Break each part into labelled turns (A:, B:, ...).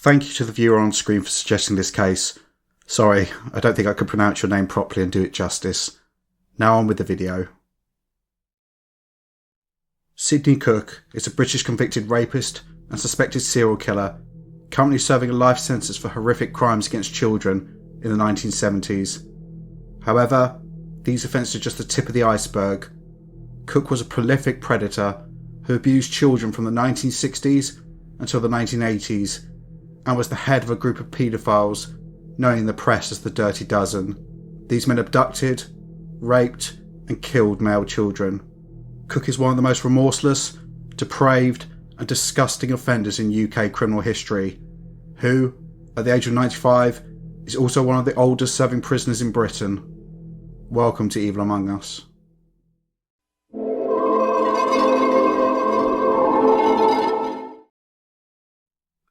A: Thank you to the viewer on screen for suggesting this case. Sorry, I don't think I could pronounce your name properly and do it justice. Now on with the video. Sidney Cooke is a British convicted rapist and suspected serial killer, currently serving a life sentence for horrific crimes against children in the 1970s. However, these offences are just the tip of the iceberg. Cooke was a prolific predator who abused children from the 1960s until the 1980s and was the head of a group of paedophiles known in the press as the Dirty Dozen. These men abducted, raped and killed male children. Cooke is one of the most remorseless, depraved and disgusting offenders in UK criminal history, who, at the age of 95, is also one of the oldest serving prisoners in Britain. Welcome to Evil Among Us.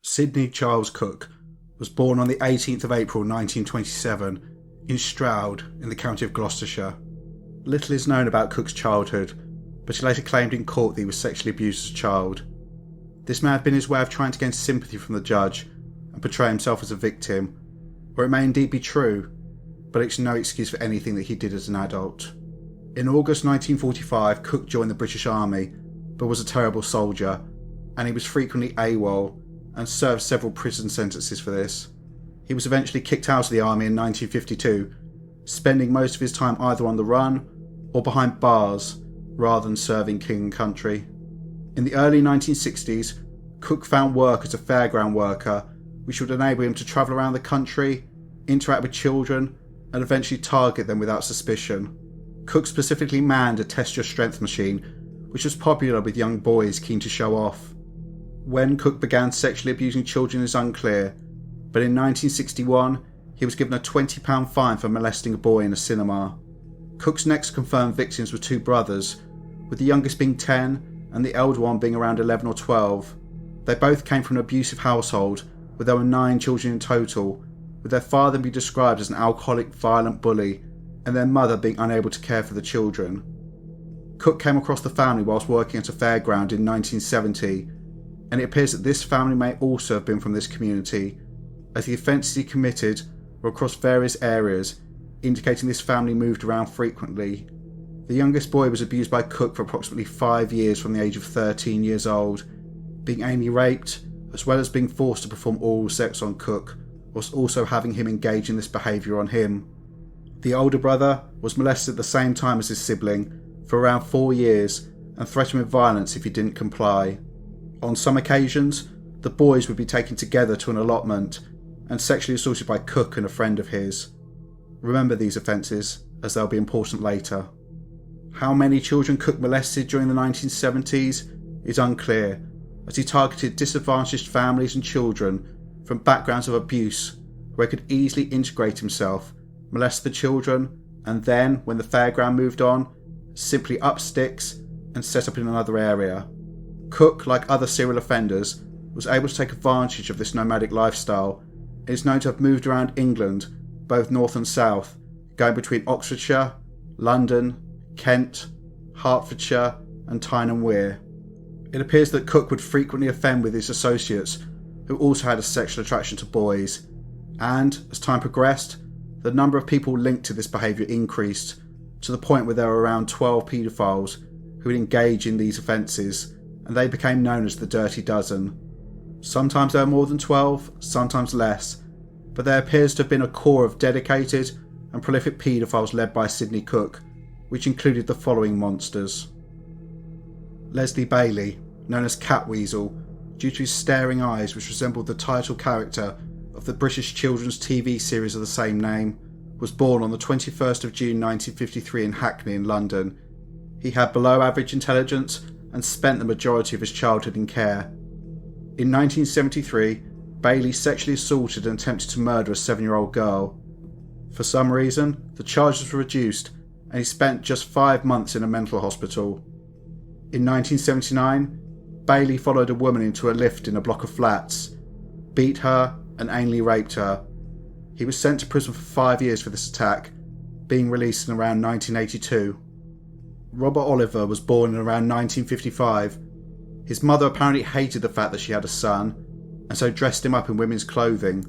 A: Sidney Charles Cooke was born on the 18th of April 1927 in Stroud in the county of Gloucestershire. Little is known about Cooke's childhood, but he later claimed in court that he was sexually abused as a child. This may have been his way of trying to gain sympathy from the judge and portray himself as a victim, or it may indeed be true, but it's no excuse for anything that he did as an adult. In August 1945, Cooke joined the British Army, but was a terrible soldier, and he was frequently AWOL and served several prison sentences for this. He was eventually kicked out of the army in 1952, spending most of his time either on the run or behind bars rather than serving king and country. In the early 1960s, Cooke found work as a fairground worker, which would enable him to travel around the country, interact with children, and eventually target them without suspicion. Cooke specifically manned a test your strength machine, which was popular with young boys keen to show off. When Cooke began sexually abusing children is unclear, but in 1961 he was given a £20 fine for molesting a boy in a cinema. Cooke's next confirmed victims were two brothers, with the youngest being 10 and the elder one being around 11 or 12. They both came from an abusive household, where there were 9 children in total, with their father being described as an alcoholic, violent bully, and their mother being unable to care for the children. Cooke came across the family whilst working at a fairground in 1970, and it appears that this family may also have been from this community, as the offences he committed were across various areas, indicating this family moved around frequently. The youngest boy was abused by Cooke for approximately 5 years from the age of 13 years old, being anally raped, as well as being forced to perform oral sex on Cooke, whilst also having him engage in this behaviour on him. The older brother was molested at the same time as his sibling for around 4 years and threatened with violence if he didn't comply. On some occasions, the boys would be taken together to an allotment and sexually assaulted by Cooke and a friend of his. Remember these offences, as they'll be important later. How many children Cooke molested during the 1970s is unclear, as he targeted disadvantaged families and children from backgrounds of abuse where he could easily integrate himself, molest the children, and then, when the fairground moved on, simply up sticks and set up in another area. Cooke, like other serial offenders, was able to take advantage of this nomadic lifestyle and is known to have moved around England, both north and south, going between Oxfordshire, London, Kent, Hertfordshire and Tyne and Wear. It appears that Cooke would frequently offend with his associates, who also had a sexual attraction to boys, and, as time progressed, the number of people linked to this behaviour increased, to the point where there were around 12 paedophiles who would engage in these offences, and they became known as the Dirty Dozen. Sometimes there were more than 12, sometimes less, but there appears to have been a core of dedicated and prolific paedophiles led by Sidney Cooke, which included the following monsters. Leslie Bailey, known as Catweasel, due to his staring eyes which resembled the title character of the British children's TV series of the same name, was born on the 21st of June 1953 in Hackney in London. He had below average intelligence and spent the majority of his childhood in care. In 1973, Bailey sexually assaulted and attempted to murder a 7-year-old girl. For some reason, the charges were reduced and he spent just 5 months in a mental hospital. In 1979, Bailey followed a woman into a lift in a block of flats, beat her and anally raped her. He was sent to prison for 5 years for this attack, being released in around 1982. Robert Oliver was born in around 1955. His mother apparently hated the fact that she had a son, and so dressed him up in women's clothing.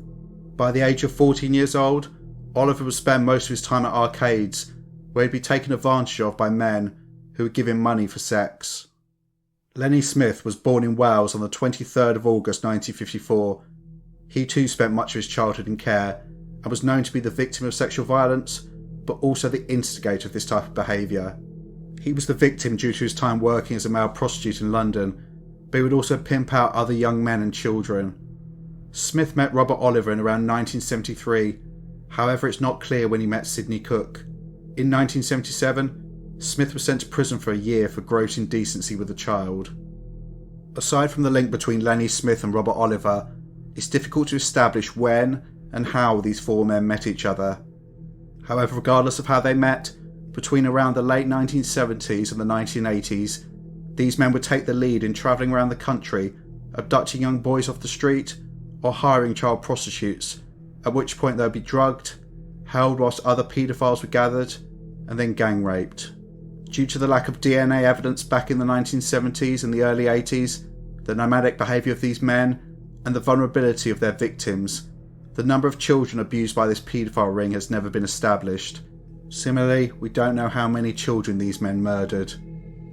A: By the age of 14 years old, Oliver would spend most of his time at arcades, where he'd be taken advantage of by men who would give him money for sex. Lenny Smith was born in Wales on the 23rd of August 1954. He too spent much of his childhood in care and was known to be the victim of sexual violence, but also the instigator of this type of behaviour. He was the victim due to his time working as a male prostitute in London, but he would also pimp out other young men and children. Smith met Robert Oliver in around 1973, however it's not clear when he met Sidney Cooke. In 1977, Smith was sent to prison for a year for gross indecency with a child. Aside from the link between Lenny Smith and Robert Oliver, it's difficult to establish when and how these four men met each other. However, regardless of how they met, between around the late 1970s and the 1980s, these men would take the lead in travelling around the country, abducting young boys off the street, or hiring child prostitutes, at which point they would be drugged, held whilst other paedophiles were gathered, and then gang raped. Due to the lack of DNA evidence back in the 1970s and the early 80s, the nomadic behaviour of these men, and the vulnerability of their victims, the number of children abused by this paedophile ring has never been established. Similarly, we don't know how many children these men murdered.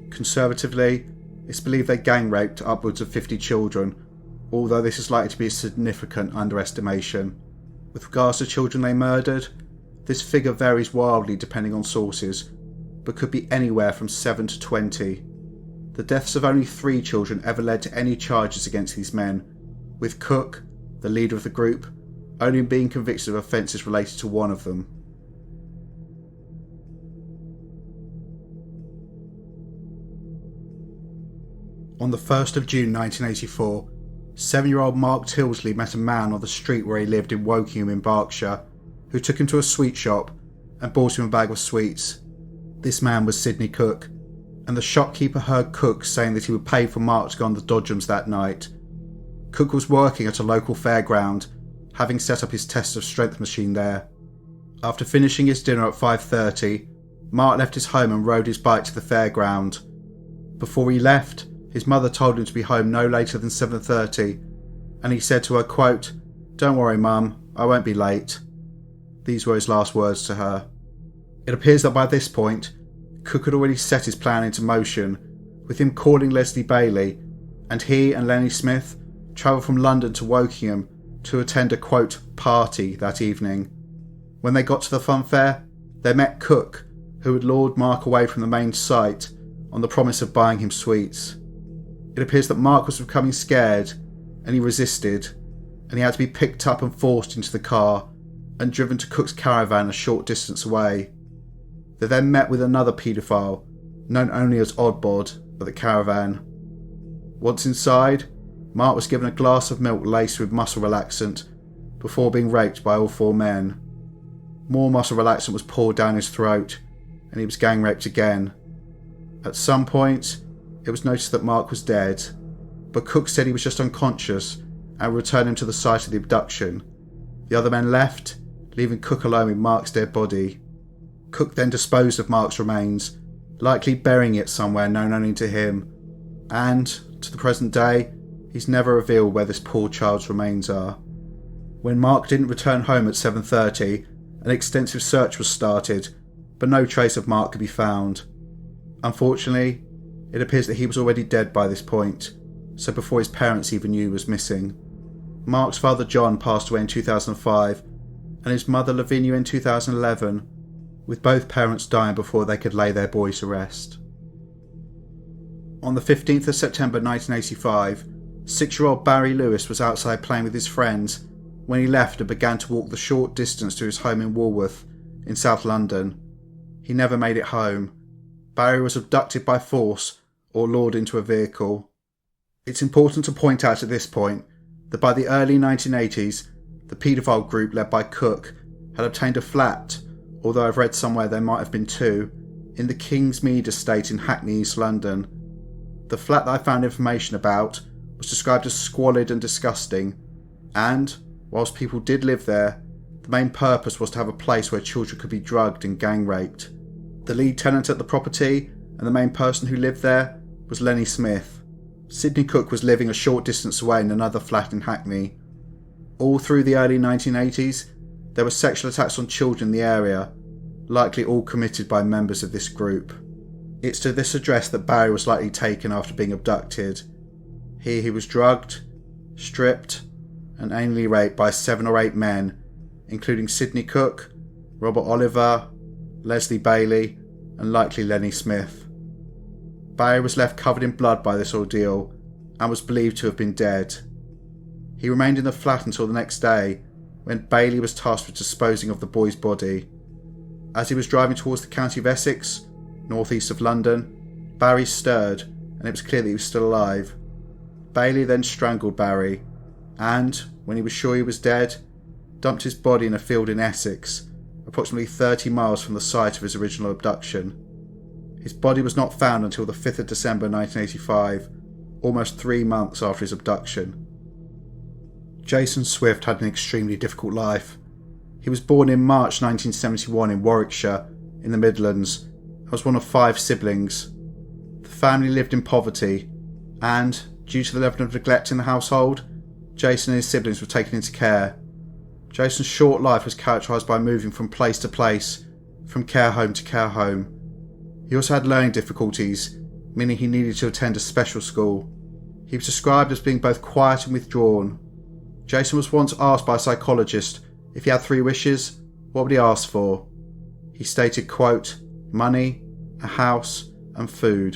A: Conservatively, it's believed they gang raped upwards of 50 children, although this is likely to be a significant underestimation. With regards to children they murdered, this figure varies wildly depending on sources, but could be anywhere from 7 to 20. The deaths of only 3 children ever led to any charges against these men, with Cooke, the leader of the group, only being convicted of offences related to one of them. On the 1st of June 1984, 7-year-old Mark Tilsley met a man on the street where he lived in Wokingham in Berkshire, who took him to a sweet shop and bought him a bag of sweets. This man was Sidney Cooke, and the shopkeeper heard Cooke saying that he would pay for Mark to go on the dodgems that night. Cooke was working at a local fairground, having set up his test of strength machine there. After finishing his dinner at 5:30, Mark left his home and rode his bike to the fairground. Before he left, his mother told him to be home no later than 7:30, and he said to her, quote, "Don't worry, Mum, I won't be late." These were his last words to her. It appears that by this point, Cooke had already set his plan into motion, with him calling Leslie Bailey, and he and Lenny Smith travelled from London to Wokingham to attend a, quote, party that evening. When they got to the fun fair, they met Cooke, who had lured Mark away from the main site on the promise of buying him sweets. It appears that Mark was becoming scared, and he resisted, and he had to be picked up and forced into the car and driven to Cooke's caravan a short distance away. They then met with another paedophile, known only as Oddbod, at the caravan. Once inside, Mark was given a glass of milk laced with muscle relaxant before being raped by all 4 men. More muscle relaxant was poured down his throat, and he was gang raped again. At some point, it was noticed that Mark was dead, but Cooke said he was just unconscious and would return him to the site of the abduction. The other men left, leaving Cooke alone with Mark's dead body. Cooke then disposed of Mark's remains, likely burying it somewhere known only to him, and, to the present day, he's never revealed where this poor child's remains are. When Mark didn't return home at 7:30, an extensive search was started, but no trace of Mark could be found. Unfortunately, it appears that he was already dead by this point, so before his parents even knew he was missing. Mark's father John passed away in 2005, and his mother Lavinia in 2011, with both parents dying before they could lay their boy to rest. On the 15th of September 1985, 6-year-old Barry Lewis was outside playing with his friends when he left and began to walk the short distance to his home in Walworth, in South London. He never made it home. Barry was abducted by force or lured into a vehicle. It's important to point out at this point that by the early 1980s, the paedophile group led by Cooke had obtained a flat, although I've read somewhere there might have been 2, in the Kingsmead estate in Hackney, East London. The flat that I found information about was described as squalid and disgusting, and, whilst people did live there, the main purpose was to have a place where children could be drugged and gang raped. The lead tenant at the property and the main person who lived there was Lenny Smith. Sidney Cooke was living a short distance away in another flat in Hackney. All through the early 1980s, there were sexual attacks on children in the area, likely all committed by members of this group. It's to this address that Barry was likely taken after being abducted. Here he was drugged, stripped, and anally raped by 7 or 8 men, including Sidney Cooke, Robert Oliver, Leslie Bailey, and likely Lenny Smith. Barry was left covered in blood by this ordeal and was believed to have been dead. He remained in the flat until the next day, when Bailey was tasked with disposing of the boy's body. As he was driving towards the county of Essex, northeast of London, Barry stirred and it was clear that he was still alive. Bailey then strangled Barry and, when he was sure he was dead, dumped his body in a field in Essex, approximately 30 miles from the site of his original abduction. His body was not found until the 5th of December 1985, almost 3 months after his abduction. Jason Swift had an extremely difficult life. He was born in March 1971 in Warwickshire, in the Midlands, and was one of 5 siblings. The family lived in poverty, and, due to the level of neglect in the household, Jason and his siblings were taken into care. Jason's short life was characterised by moving from place to place, from care home to care home. He also had learning difficulties, meaning he needed to attend a special school. He was described as being both quiet and withdrawn. Jason was once asked by a psychologist if he had 3 wishes, what would he ask for? He stated, quote, money, a house, and food.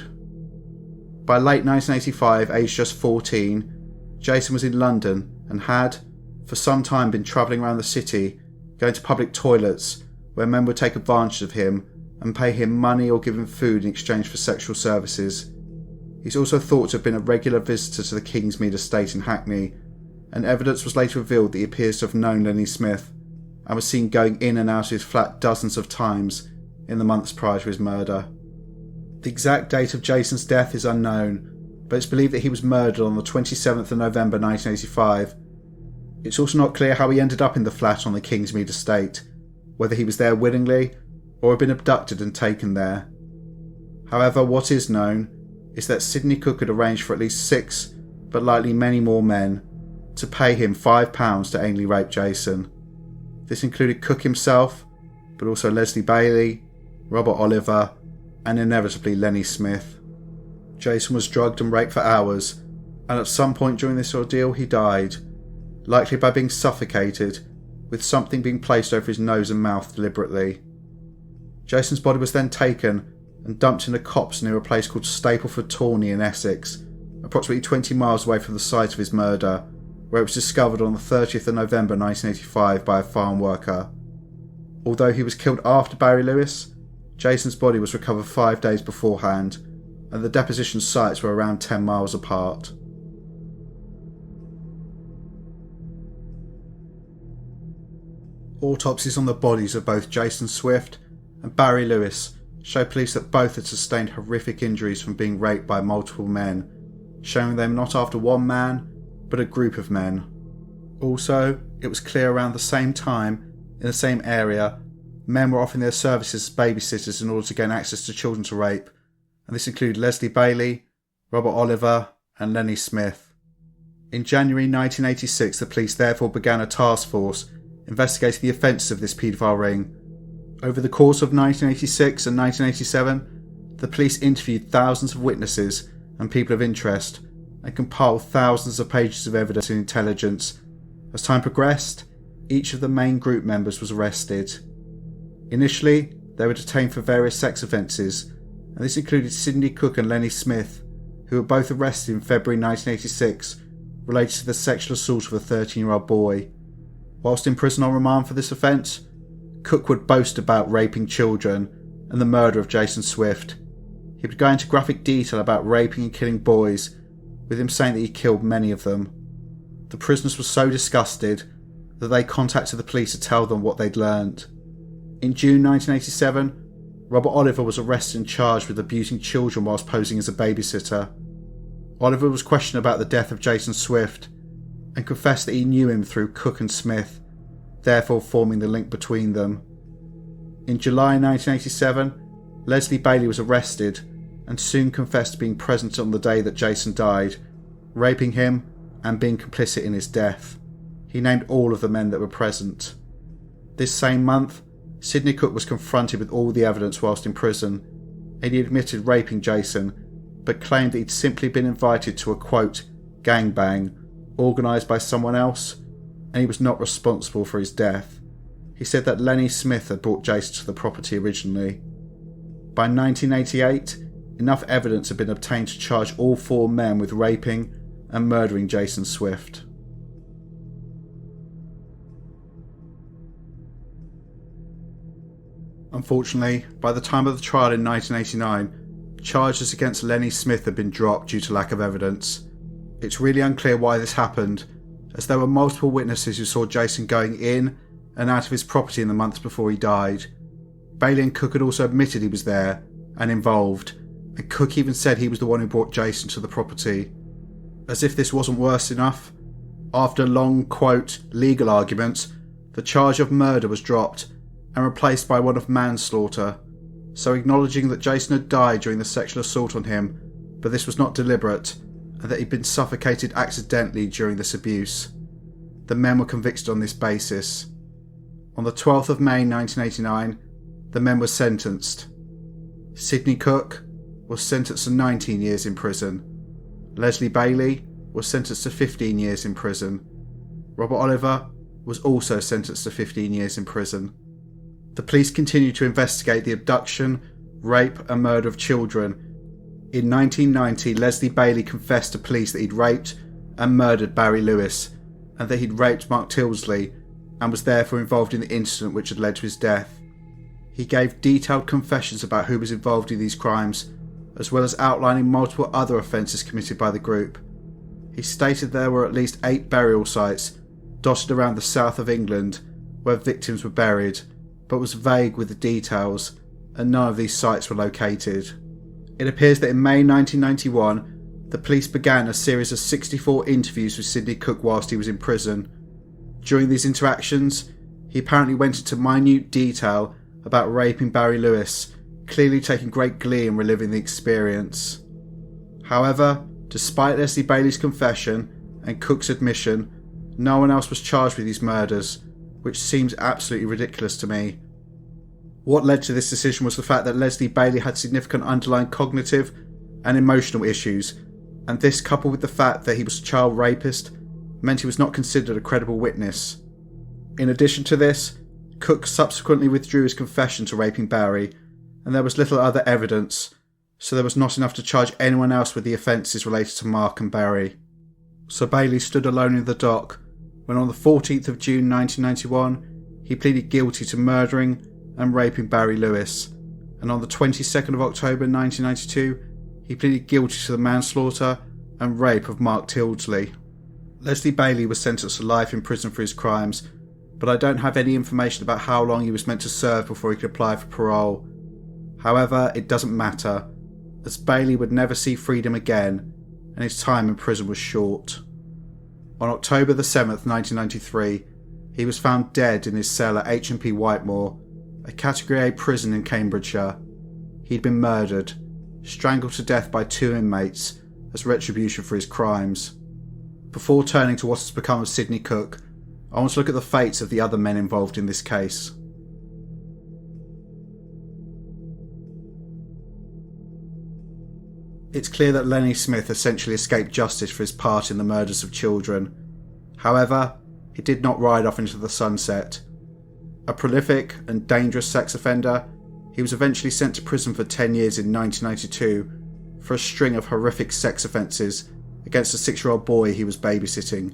A: By late 1985, aged just 14, Jason was in London and had, for some time, been travelling around the city, going to public toilets where men would take advantage of him and pay him money or give him food in exchange for sexual services. He's also thought to have been a regular visitor to the Kingsmead estate in Hackney, and evidence was later revealed that he appears to have known Lenny Smith and was seen going in and out of his flat dozens of times in the months prior to his murder. The exact date of Jason's death is unknown, but it's believed that he was murdered on the 27th of November 1985. It's also not clear how he ended up in the flat on the Kingsmead estate, whether he was there willingly or had been abducted and taken there. However, what is known is that Sidney Cooke had arranged for at least 6, but likely many more men, to pay him £5 to anally rape Jason. This included Cooke himself, but also Leslie Bailey, Robert Oliver, and inevitably Lenny Smith. Jason was drugged and raped for hours, and at some point during this ordeal he died, likely by being suffocated, with something being placed over his nose and mouth deliberately. Jason's body was then taken and dumped in a copse near a place called Stapleford Tawney in Essex, approximately 20 miles away from the site of his murder, where it was discovered on the 30th of November 1985 by a farm worker. Although he was killed after Barry Lewis, Jason's body was recovered 5 days beforehand, and the deposition sites were around 10 miles apart. Autopsies on the bodies of both Jason Swift and Barry Lewis show police that both had sustained horrific injuries from being raped by multiple men, showing them not after one man, but a group of men. Also, it was clear around the same time, in the same area, men were offering their services as babysitters in order to gain access to children to rape, and this included Leslie Bailey, Robert Oliver, and Lenny Smith. In January 1986, the police therefore began a task force investigating the offences of this paedophile ring. Over the course of 1986 and 1987, the police interviewed thousands of witnesses and people of interest and compiled thousands of pages of evidence and intelligence. As time progressed, each of the main group members was arrested. Initially, they were detained for various sex offences, and this included Sidney Cooke and Lenny Smith, who were both arrested in February 1986, related to the sexual assault of a 13-year-old boy. Whilst in prison on remand for this offence, Cooke would boast about raping children and the murder of Jason Swift. He would go into graphic detail about raping and killing boys, with him saying that he killed many of them. The prisoners were so disgusted that they contacted the police to tell them what they'd learned. In June 1987, Robert Oliver was arrested and charged with abusing children whilst posing as a babysitter. Oliver was questioned about the death of Jason Swift and confessed that he knew him through Cooke and Smith, therefore forming the link between them. In July 1987, Leslie Bailey was arrested and soon confessed to being present on the day that Jason died, raping him and being complicit in his death. He named all of the men that were present. This same month, Sidney Cooke was confronted with all the evidence whilst in prison, and he admitted raping Jason, but claimed that he'd simply been invited to a, quote, gangbang, organised by someone else, and he was not responsible for his death. He said that Lenny Smith had brought Jason to the property originally. By 1988, enough evidence had been obtained to charge all 4 men with raping and murdering Jason Swift. Unfortunately, by the time of the trial in 1989, charges against Lenny Smith had been dropped due to lack of evidence. It's really unclear why this happened, as there were multiple witnesses who saw Jason going in and out of his property in the months before he died. Bailey and Cooke had also admitted he was there and involved, and Cooke even said he was the one who brought Jason to the property. As if this wasn't worse enough, after long, quote, legal arguments, the charge of murder was dropped and replaced by one of manslaughter, so acknowledging that Jason had died during the sexual assault on him, but this was not deliberate, and that he'd been suffocated accidentally during this abuse. The men were convicted on this basis. On the 12th of May 1989, the men were sentenced. Sidney Cooke was sentenced to 19 years in prison. Leslie Bailey was sentenced to 15 years in prison. Robert Oliver was also sentenced to 15 years in prison. The police continued to investigate the abduction, rape and murder of children. In 1990, Leslie Bailey confessed to police that he'd raped and murdered Barry Lewis, and that he'd raped Mark Tilsley and was therefore involved in the incident which had led to his death. He gave detailed confessions about who was involved in these crimes, as well as outlining multiple other offences committed by the group. He stated there were at least 8 burial sites dotted around the south of England where victims were buried, but was vague with the details, and none of these sites were located. It appears that in May 1991, the police began a series of 64 interviews with Sidney Cooke whilst he was in prison. During these interactions, he apparently went into minute detail about raping Barry Lewis, clearly taking great glee in reliving the experience. However, despite Leslie Bailey's confession and Cooke's admission, no one else was charged with these murders, which seems absolutely ridiculous to me. What led to this decision was the fact that Leslie Bailey had significant underlying cognitive and emotional issues, and this, coupled with the fact that he was a child rapist, meant he was not considered a credible witness. In addition to this, Cooke subsequently withdrew his confession to raping Barry, and there was little other evidence, so there was not enough to charge anyone else with the offences related to Mark and Barry. So Bailey stood alone in the dock when on the 14th of June 1991 he pleaded guilty to murdering and raping Barry Lewis, and on the 22nd of October 1992 he pleaded guilty to the manslaughter and rape of Mark Tilsley. Leslie Bailey was sentenced to life in prison for his crimes, but I don't have any information about how long he was meant to serve before he could apply for parole. However, it doesn't matter, as Bailey would never see freedom again, and his time in prison was short. On October the 7th, 1993, he was found dead in his cell at H&P Whitemoor, a Category A prison in Cambridgeshire. He'd been murdered, strangled to death by 2 inmates as retribution for his crimes. Before turning to what has become of Sidney Cooke, I want to look at the fates of the other men involved in this case. It's clear that Lenny Smith essentially escaped justice for his part in the murders of children. However, he did not ride off into the sunset. A prolific and dangerous sex offender, he was eventually sent to prison for 10 years in 1992 for a string of horrific sex offences against a 6-year-old boy he was babysitting.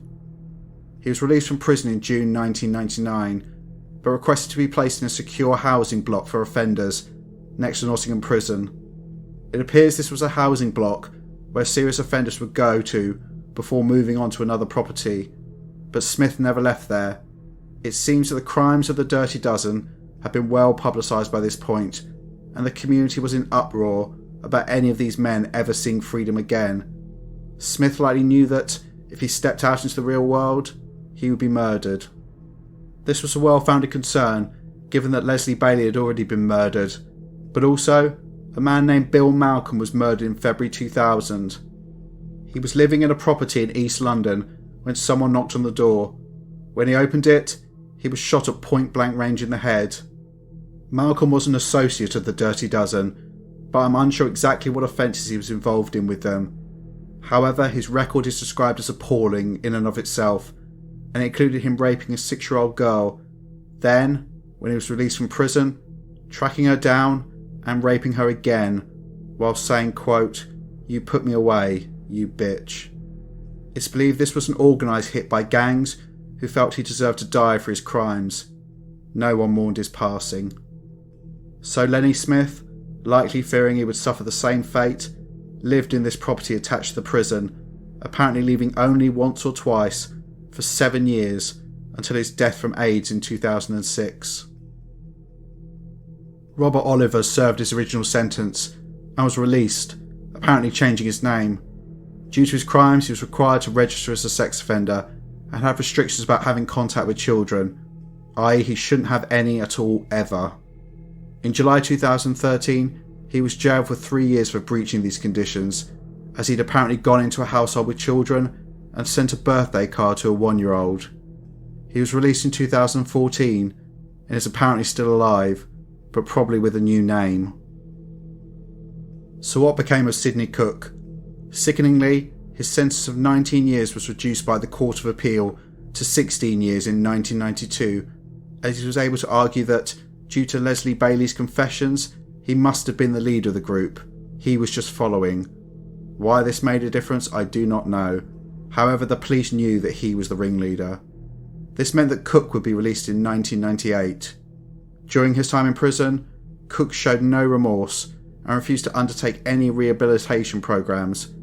A: He was released from prison in June 1999, but requested to be placed in a secure housing block for offenders next to Nottingham Prison. It appears this was a housing block where serious offenders would go to before moving on to another property, but Smith never left there. It seems that the crimes of the Dirty Dozen had been well publicised by this point, and the community was in uproar about any of these men ever seeing freedom again. Smith likely knew that if he stepped out into the real world, he would be murdered. This was a well-founded concern, given that Leslie Bailey had already been murdered, but also, a man named Bill Malcolm was murdered in February 2000. He was living in a property in East London when someone knocked on the door. When he opened it, he was shot at point-blank range in the head. Malcolm was an associate of the Dirty Dozen, but I'm unsure exactly what offences he was involved in with them. However, his record is described as appalling in and of itself, and it included him raping a 6-year-old girl, then, when he was released from prison, tracking her down and raping her again, while saying, quote, "You put me away, you bitch." It's believed this was an organised hit by gangs who felt he deserved to die for his crimes. No one mourned his passing. So Lenny Smith, likely fearing he would suffer the same fate, lived in this property attached to the prison, apparently leaving only once or twice, for 7 years, until his death from AIDS in 2006. Robert Oliver served his original sentence and was released, apparently changing his name. Due to his crimes, he was required to register as a sex offender and have restrictions about having contact with children, i.e. he shouldn't have any at all ever. In July 2013, he was jailed for 3 years for breaching these conditions, as he'd apparently gone into a household with children and sent a birthday card to a 1-year-old. He was released in 2014 and is apparently still alive, but probably with a new name. So what became of Sidney Cooke? Sickeningly, his sentence of 19 years was reduced by the Court of Appeal to 16 years in 1992, as he was able to argue that, due to Leslie Bailey's confessions, he must have been the leader of the group. He was just following. Why this made a difference, I do not know. However, the police knew that he was the ringleader. This meant that Cooke would be released in 1998. During his time in prison, Cooke showed no remorse and refused to undertake any rehabilitation programs.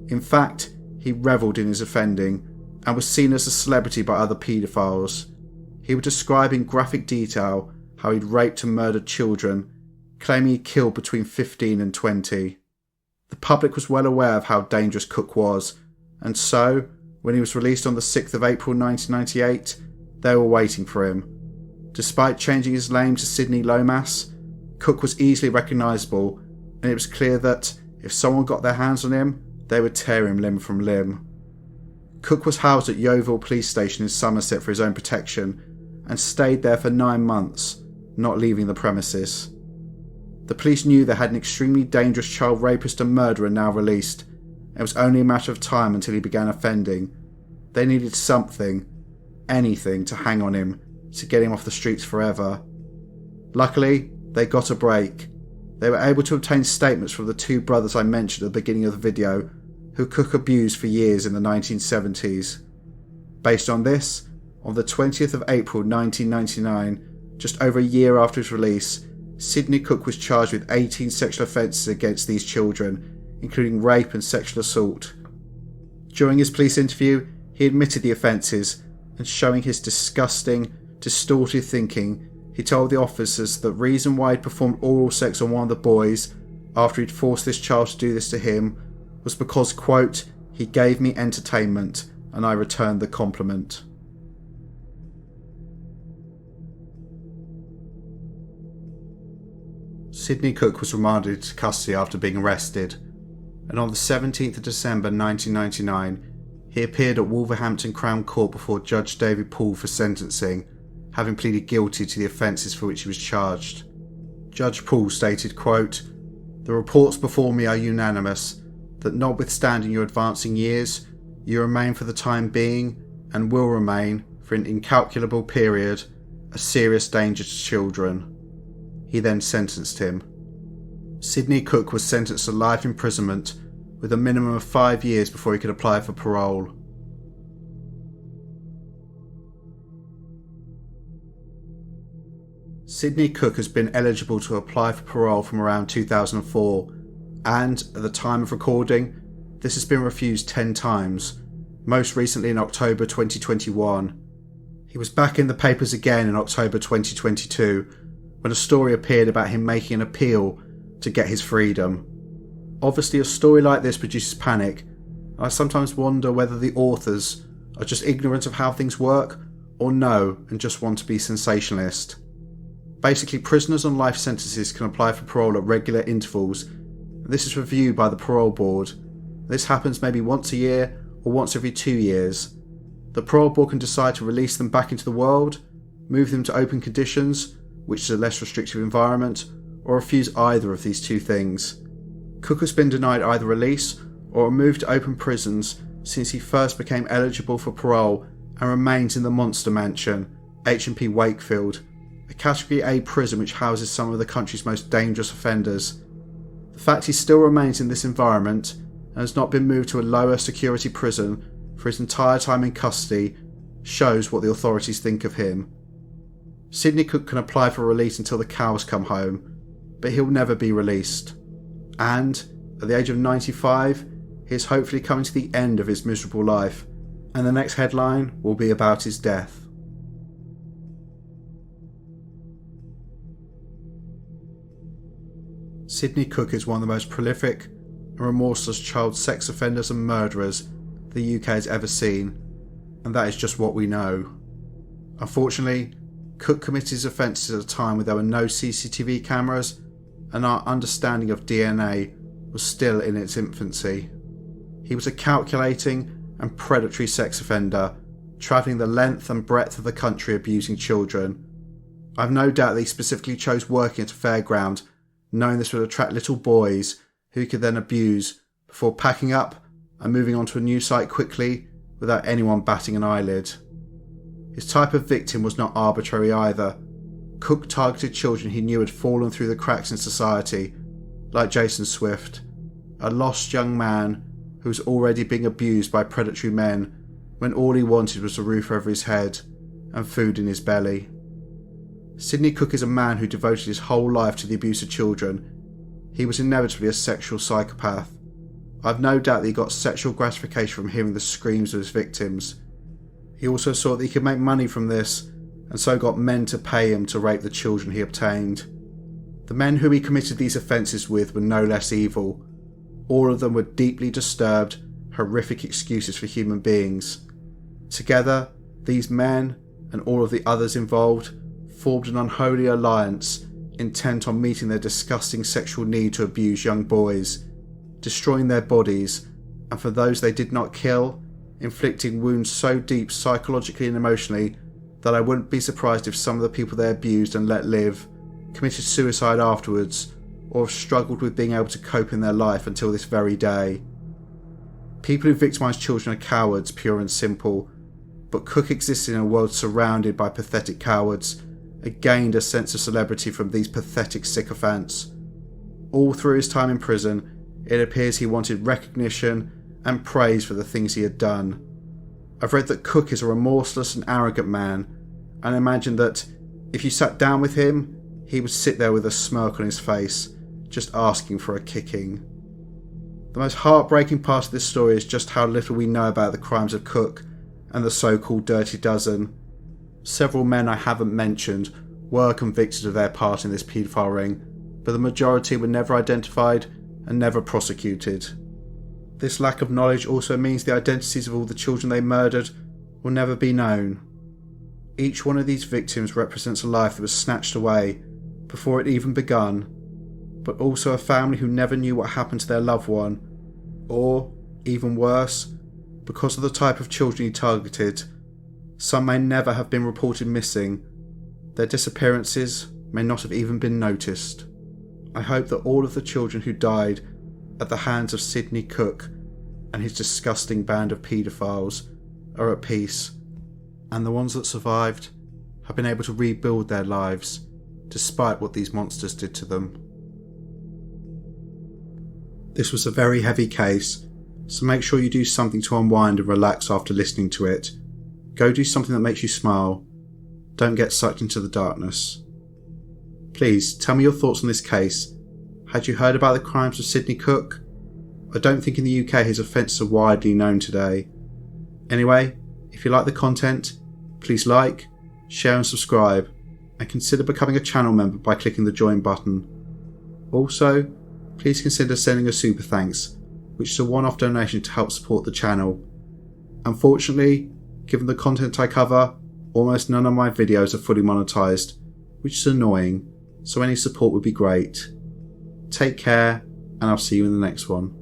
A: In fact, he revelled in his offending and was seen as a celebrity by other paedophiles. He would describe in graphic detail how he'd raped and murdered children, claiming he killed between 15 and 20. The public was well aware of how dangerous Cooke was, and so, when he was released on the 6th of April 1998, they were waiting for him. Despite changing his name to Sidney Lomas, Cooke was easily recognisable, and it was clear that if someone got their hands on him, they would tear him limb from limb. Cooke was housed at Yeovil Police Station in Somerset for his own protection, and stayed there for 9 months, not leaving the premises. The police knew they had an extremely dangerous child rapist and murderer now released, and it was only a matter of time until he began offending. They needed something, anything, to hang on him, to get him off the streets forever. Luckily, they got a break. They were able to obtain statements from the 2 brothers I mentioned at the beginning of the video, who Cooke abused for years in the 1970s. Based on this, on the 20th of April 1999, just over a year after his release, Sidney Cooke was charged with 18 sexual offences against these children, including rape and sexual assault. During his police interview, he admitted the offences, and showing his disgusting, distorted thinking, he told the officers the reason why he'd performed oral sex on one of the boys after he'd forced this child to do this to him was because, quote, "he gave me entertainment and I returned the compliment." Sidney Cooke was remanded to custody after being arrested, and on the 17th of December 1999, he appeared at Wolverhampton Crown Court before Judge David Poole for sentencing, having pleaded guilty to the offences for which he was charged. Judge Poole stated, quote, "The reports before me are unanimous, that notwithstanding your advancing years, you remain for the time being, and will remain for an incalculable period, a serious danger to children." He then sentenced him. Sidney Cooke was sentenced to life imprisonment with a minimum of 5 years before he could apply for parole. Sidney Cooke has been eligible to apply for parole from around 2004, and at the time of recording, this has been refused 10 times, most recently in October 2021. He was back in the papers again in October 2022, when a story appeared about him making an appeal to get his freedom. Obviously, a story like this produces panic, and I sometimes wonder whether the authors are just ignorant of how things work, or know and just want to be sensationalist. Basically, prisoners on life sentences can apply for parole at regular intervals, and this is reviewed by the parole board. This happens maybe once a year or once every 2 years. The parole board can decide to release them back into the world, move them to open conditions, which is a less restrictive environment, or refuse either of these two things. Cooke has been denied either release or a move to open prisons since he first became eligible for parole and remains in the Monster Mansion, H&P Wakefield, a Category A prison which houses some of the country's most dangerous offenders. The fact he still remains in this environment and has not been moved to a lower security prison for his entire time in custody shows what the authorities think of him. Sidney Cooke can apply for release until the cows come home, but he'll never be released. And, at the age of 95, he is hopefully coming to the end of his miserable life, and the next headline will be about his death. Sidney Cooke is one of the most prolific and remorseless child sex offenders and murderers the UK has ever seen, and that is just what we know. Unfortunately, Cooke committed his offences at a time when there were no CCTV cameras, and our understanding of DNA was still in its infancy. He was a calculating and predatory sex offender, travelling the length and breadth of the country abusing children. I've no doubt that he specifically chose working at a fairground, knowing this would attract little boys who he could then abuse before packing up and moving on to a new site quickly without anyone batting an eyelid. His type of victim was not arbitrary either. Cooke targeted children he knew had fallen through the cracks in society, like Jason Swift, a lost young man who was already being abused by predatory men when all he wanted was a roof over his head and food in his belly. Sidney Cooke is a man who devoted his whole life to the abuse of children. He was inevitably a sexual psychopath. I've no doubt that he got sexual gratification from hearing the screams of his victims. He also saw that he could make money from this, and so got men to pay him to rape the children he obtained. The men who he committed these offences with were no less evil. All of them were deeply disturbed, horrific excuses for human beings. Together, these men, and all of the others involved, formed an unholy alliance intent on meeting their disgusting sexual need to abuse young boys, destroying their bodies, and for those they did not kill, inflicting wounds so deep psychologically and emotionally that I wouldn't be surprised if some of the people they abused and let live committed suicide afterwards, or have struggled with being able to cope in their life until this very day. People who victimise children are cowards, pure and simple, but Cooke existed in a world surrounded by pathetic cowards and gained a sense of celebrity from these pathetic sycophants. All through his time in prison, it appears he wanted recognition and praise for the things he had done. I've read that Cooke is a remorseless and arrogant man, and imagine that if you sat down with him, he would sit there with a smirk on his face, just asking for a kicking. The most heartbreaking part of this story is just how little we know about the crimes of Cooke and the so-called Dirty Dozen. Several men I haven't mentioned were convicted of their part in this paedophile ring, but the majority were never identified and never prosecuted. This lack of knowledge also means the identities of all the children they murdered will never be known. Each one of these victims represents a life that was snatched away before it even begun, but also a family who never knew what happened to their loved one, or, even worse, because of the type of children he targeted, some may never have been reported missing. Their disappearances may not have even been noticed. I hope that all of the children who died at the hands of Sidney Cooke and his disgusting band of paedophiles are at peace, and the ones that survived have been able to rebuild their lives despite what these monsters did to them. This was a very heavy case, so make sure you do something to unwind and relax after listening to it. Go do something that makes you smile. Don't get sucked into the darkness. Please, tell me your thoughts on this case. Had you heard about the crimes of Sidney Cooke? I don't think in the UK his offences are widely known today. Anyway, if you like the content, please like, share and subscribe, and consider becoming a channel member by clicking the join button. Also, please consider sending a super thanks, which is a one-off donation to help support the channel. Unfortunately, given the content I cover, almost none of my videos are fully monetized, which is annoying, so any support would be great. Take care, and I'll see you in the next one.